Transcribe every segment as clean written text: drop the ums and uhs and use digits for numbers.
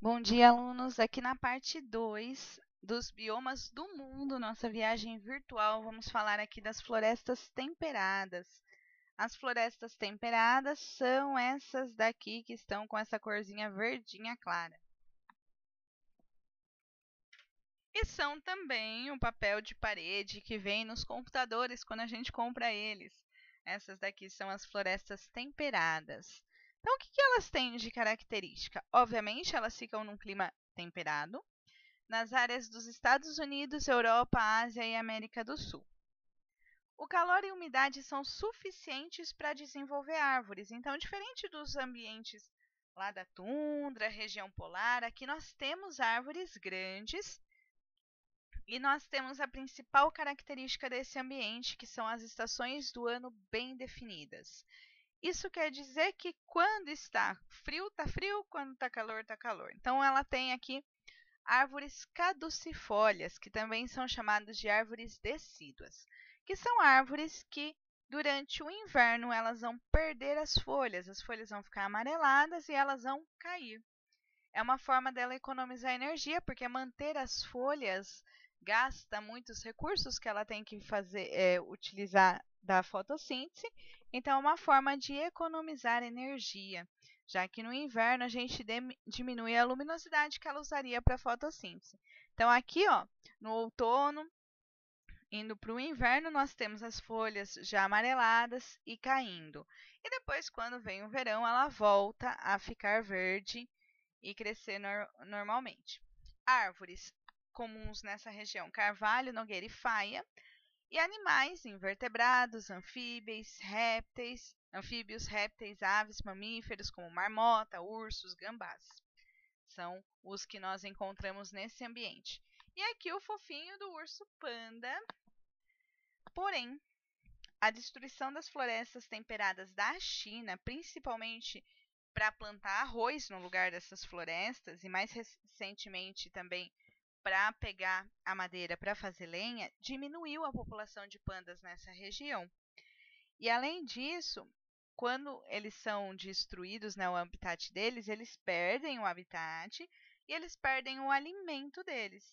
Bom dia, alunos. Aqui na parte 2 dos biomas do mundo, nossa viagem virtual, vamos falar aqui das florestas temperadas. As florestas temperadas são essas daqui que estão com essa corzinha verdinha clara. E são também o papel de parede que vem nos computadores quando a gente compra eles. Essas daqui são as florestas temperadas. Então, o que elas têm de característica? Obviamente, elas ficam num clima temperado, nas áreas dos Estados Unidos, Europa, Ásia e América do Sul. O calor e a umidade são suficientes para desenvolver árvores. Então, diferente dos ambientes lá da tundra, região polar, aqui nós temos árvores grandes e nós temos a principal característica desse ambiente, que são as estações do ano bem definidas. Isso quer dizer que quando está frio, quando está calor, está calor. Então, ela tem aqui árvores caducifólias, que também são chamadas de árvores decíduas, que são árvores que durante o inverno elas vão perder as folhas vão ficar amareladas e elas vão cair. É uma forma dela economizar energia, porque manter as folhas gasta muitos recursos que ela tem que utilizar da fotossíntese, então é uma forma de economizar energia, já que no inverno a gente diminui a luminosidade que ela usaria para fotossíntese. Então aqui, ó, no outono, indo para o inverno, nós temos as folhas já amareladas e caindo. E depois, quando vem o verão, ela volta a ficar verde e crescer normalmente. Árvores comuns nessa região: carvalho, nogueira e faia. E animais invertebrados, anfíbios, répteis, aves, mamíferos como marmota, ursos, gambás. São os que nós encontramos nesse ambiente. E aqui o fofinho do urso panda. Porém, a destruição das florestas temperadas da China, principalmente para plantar arroz no lugar dessas florestas, e mais recentemente também para pegar a madeira para fazer lenha, diminuiu a população de pandas nessa região. E além disso, quando eles são destruídos, né, o habitat deles, eles perdem o habitat e eles perdem o alimento deles,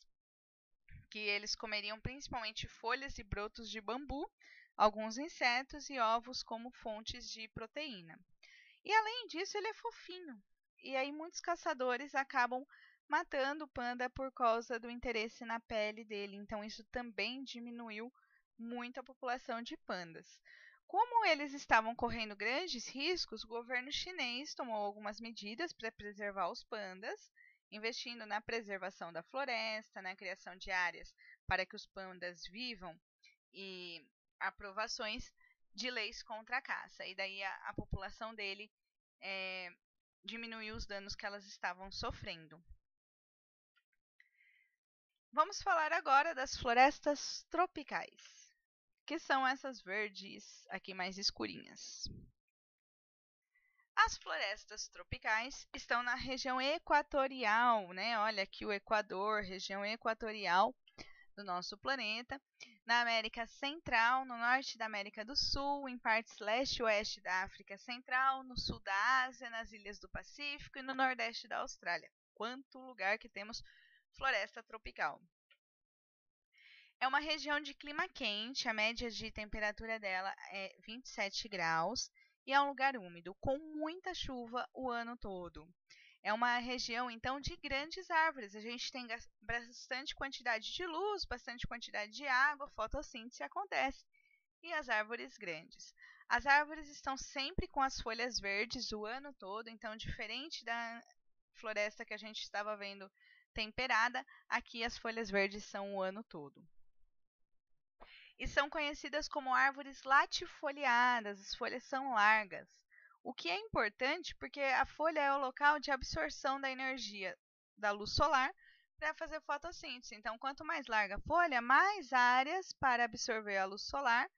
que eles comeriam principalmente folhas e brotos de bambu, alguns insetos e ovos como fontes de proteína. E além disso, ele é fofinho. E aí muitos caçadores acabam matando o panda por causa do interesse na pele dele. Então isso também diminuiu muito a população de pandas. Como eles estavam correndo grandes riscos, o governo chinês tomou algumas medidas para preservar os pandas, investindo na preservação da floresta, na criação de áreas para que os pandas vivam e aprovações de leis contra a caça. E daí a população dele diminuiu os danos que elas estavam sofrendo. Vamos falar agora das florestas tropicais, que são essas verdes aqui mais escurinhas. As florestas tropicais estão na região equatorial, né? Olha aqui o Equador, região equatorial do nosso planeta, na América Central, no norte da América do Sul, em partes leste e oeste da África Central, no sul da Ásia, nas ilhas do Pacífico e no nordeste da Austrália. Quanto lugar que temos floresta tropical. É uma região de clima quente, a média de temperatura dela é 27 graus e é um lugar úmido, com muita chuva o ano todo. É uma região, então, de grandes árvores. A gente tem bastante quantidade de luz, bastante quantidade de água, fotossíntese acontece. E as árvores grandes. As árvores estão sempre com as folhas verdes o ano todo, então, diferente da floresta que a gente estava vendo temperada, aqui as folhas verdes são o ano todo. E são conhecidas como árvores latifoliadas, as folhas são largas. O que é importante porque a folha é o local de absorção da energia da luz solar para fazer fotossíntese. Então, quanto mais larga a folha, mais áreas para absorver a luz solar,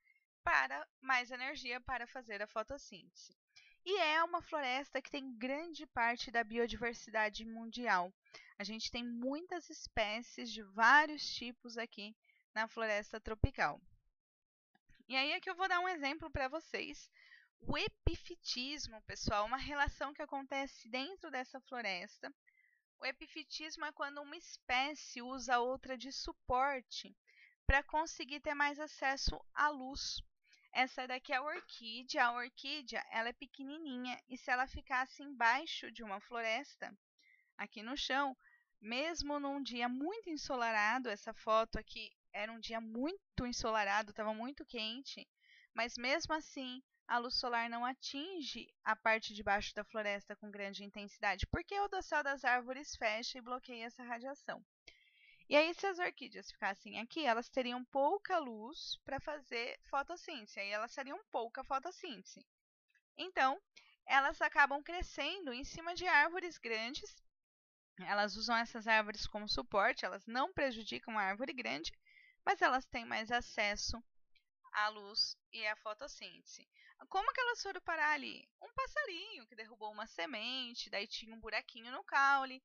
para mais energia para fazer a fotossíntese. E é uma floresta que tem grande parte da biodiversidade mundial. A gente tem muitas espécies de vários tipos aqui na floresta tropical. E aí é que eu vou dar um exemplo para vocês. O epifitismo, pessoal, uma relação que acontece dentro dessa floresta, O epifitismo é quando uma espécie usa a outra de suporte para conseguir ter mais acesso à luz. Essa daqui é a orquídea. A orquídea, ela é pequenininha e se ela ficasse embaixo de uma floresta, aqui no chão, mesmo num dia muito ensolarado, essa foto aqui era um dia muito ensolarado, estava muito quente, mas mesmo assim a luz solar não atinge a parte de baixo da floresta com grande intensidade, porque o dossel das árvores fecha e bloqueia essa radiação. E aí, se as orquídeas ficassem aqui, elas teriam pouca luz para fazer fotossíntese, aí elas teriam pouca fotossíntese. Então, elas acabam crescendo em cima de árvores grandes. Elas usam essas árvores como suporte, elas não prejudicam a árvore grande, mas elas têm mais acesso à luz e à fotossíntese. Como que elas foram parar ali? Um passarinho que derrubou uma semente, daí tinha um buraquinho no caule,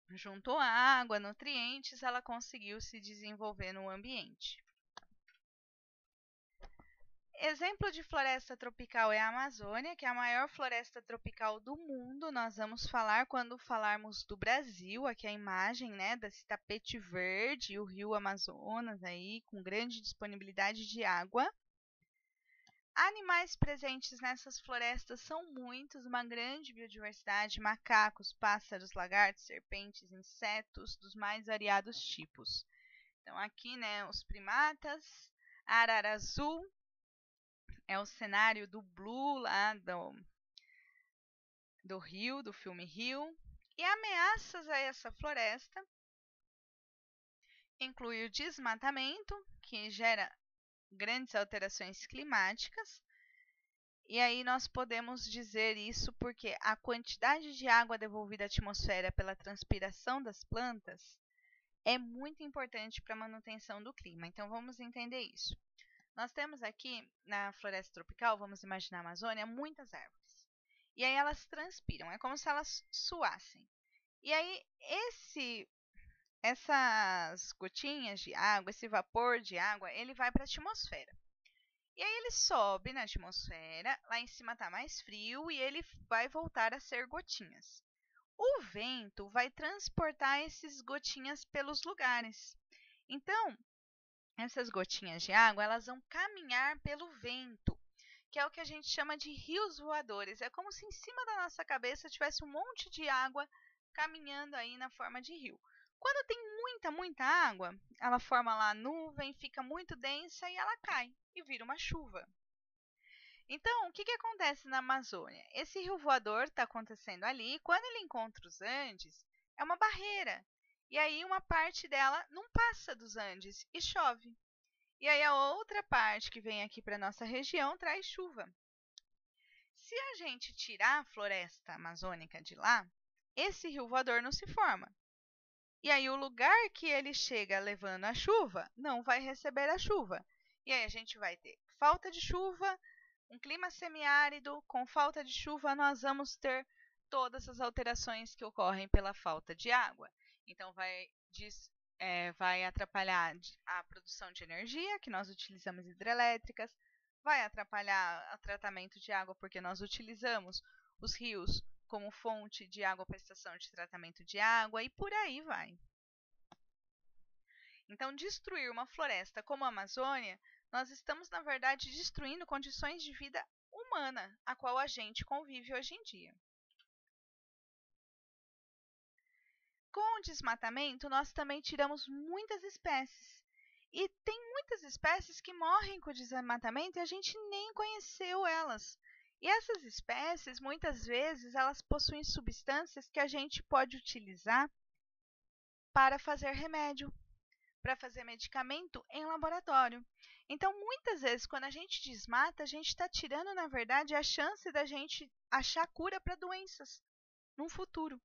juntou água, nutrientes, ela conseguiu se desenvolver no ambiente. Exemplo de floresta tropical é a Amazônia, que é a maior floresta tropical do mundo. Nós vamos falar quando falarmos do Brasil, aqui a imagem, né, desse tapete verde, o rio Amazonas aí, com grande disponibilidade de água. Animais presentes nessas florestas são muitos, uma grande biodiversidade, macacos, pássaros, lagartos, serpentes, insetos dos mais variados tipos. Então aqui, né, os primatas, a arara azul, é o cenário do Blue lá do Rio, do filme Rio. E ameaças a essa floresta inclui o desmatamento, que gera grandes alterações climáticas. E aí nós podemos dizer isso porque a quantidade de água devolvida à atmosfera pela transpiração das plantas é muito importante para a manutenção do clima. Então vamos entender isso. Nós temos aqui na floresta tropical, vamos imaginar a Amazônia, muitas árvores. E aí elas transpiram, é como se elas suassem. E aí essas gotinhas de água, esse vapor de água, ele vai para a atmosfera. E aí ele sobe na atmosfera, lá em cima está mais frio e ele vai voltar a ser gotinhas. O vento vai transportar essas gotinhas pelos lugares. Então, essas gotinhas de água, elas vão caminhar pelo vento, que é o que a gente chama de rios voadores. É como se em cima da nossa cabeça tivesse um monte de água caminhando aí na forma de rio. Quando tem muita água, ela forma lá a nuvem, fica muito densa e ela cai e vira uma chuva. Então, o que acontece na Amazônia? Esse rio voador está acontecendo ali, e quando ele encontra os Andes, é uma barreira. E aí uma parte dela não passa dos Andes e chove. E aí a outra parte que vem aqui para nossa região traz chuva. Se a gente tirar a floresta amazônica de lá, esse rio voador não se forma. E aí o lugar que ele chega levando a chuva não vai receber a chuva. E aí a gente vai ter falta de chuva, um clima semiárido. Com falta de chuva nós vamos ter todas as alterações que ocorrem pela falta de água. Então vai atrapalhar a produção de energia, que nós utilizamos hidrelétricas, vai atrapalhar o tratamento de água, porque nós utilizamos os rios como fonte de água para estação de tratamento de água e por aí vai. Então, destruir uma floresta como a Amazônia, nós estamos, na verdade, destruindo condições de vida humana, a qual a gente convive hoje em dia. Com o desmatamento, nós também tiramos muitas espécies. E tem muitas espécies que morrem com o desmatamento e a gente nem conheceu elas. E essas espécies, muitas vezes, elas possuem substâncias que a gente pode utilizar para fazer remédio, para fazer medicamento em laboratório. Então, muitas vezes, quando a gente desmata, a gente está tirando, na verdade, a chance da gente achar cura para doenças no futuro.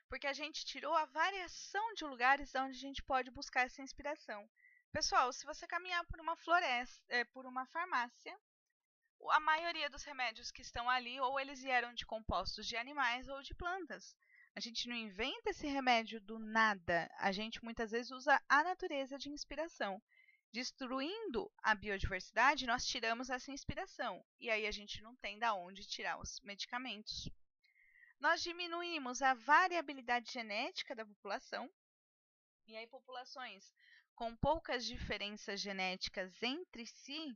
Porque a gente tirou a variação de lugares onde a gente pode buscar essa inspiração. Pessoal, se você caminhar por uma floresta, por uma farmácia, a maioria dos remédios que estão ali, ou eles vieram de compostos de animais ou de plantas. A gente não inventa esse remédio do nada. A gente muitas vezes usa a natureza de inspiração. Destruindo a biodiversidade, nós tiramos essa inspiração. E aí a gente não tem de onde tirar os medicamentos. nós diminuímos a variabilidade genética da população, e aí populações com poucas diferenças genéticas entre si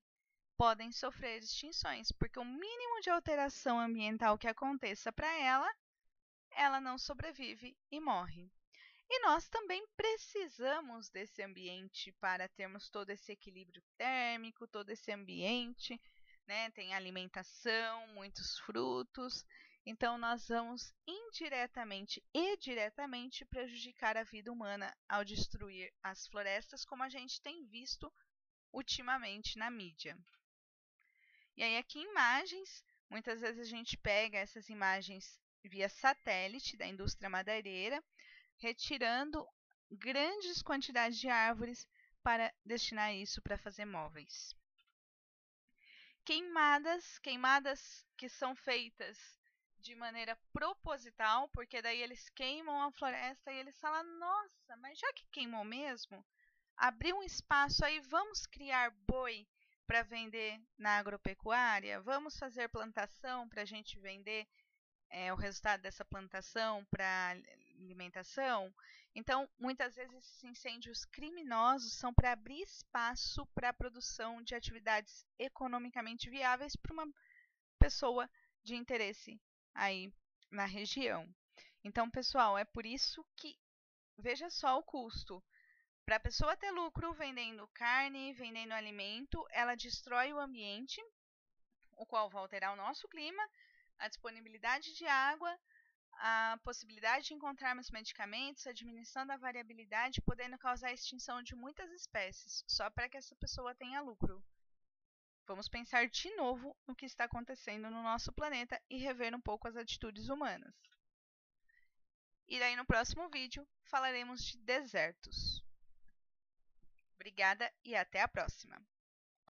podem sofrer extinções, porque o mínimo de alteração ambiental que aconteça para ela, ela não sobrevive e morre. E nós também precisamos desse ambiente para termos todo esse equilíbrio térmico, todo esse ambiente, né? Tem alimentação, muitos frutos. Então, nós vamos indiretamente e diretamente prejudicar a vida humana ao destruir as florestas, como a gente tem visto ultimamente na mídia. E aí, aqui imagens, muitas vezes a gente pega essas imagens via satélite da indústria madeireira, retirando grandes quantidades de árvores para destinar isso para fazer móveis. Queimadas que são feitas de maneira proposital, porque daí eles queimam a floresta e eles falam: nossa, mas já que queimou mesmo, abriu um espaço aí, vamos criar boi para vender na agropecuária, vamos fazer plantação para a gente vender o resultado dessa plantação para alimentação. Então, muitas vezes esses incêndios criminosos são para abrir espaço para a produção de atividades economicamente viáveis para uma pessoa de interesse aí na região. Então, pessoal, é por isso que veja só o custo. Para a pessoa ter lucro vendendo carne, vendendo alimento, ela destrói o ambiente, o qual vai alterar o nosso clima, a disponibilidade de água, a possibilidade de encontrarmos medicamentos, a diminuição da variabilidade, podendo causar a extinção de muitas espécies, só para que essa pessoa tenha lucro. Vamos pensar de novo no que está acontecendo no nosso planeta e rever um pouco as atitudes humanas. E daí no próximo vídeo falaremos de desertos. Obrigada e até a próxima!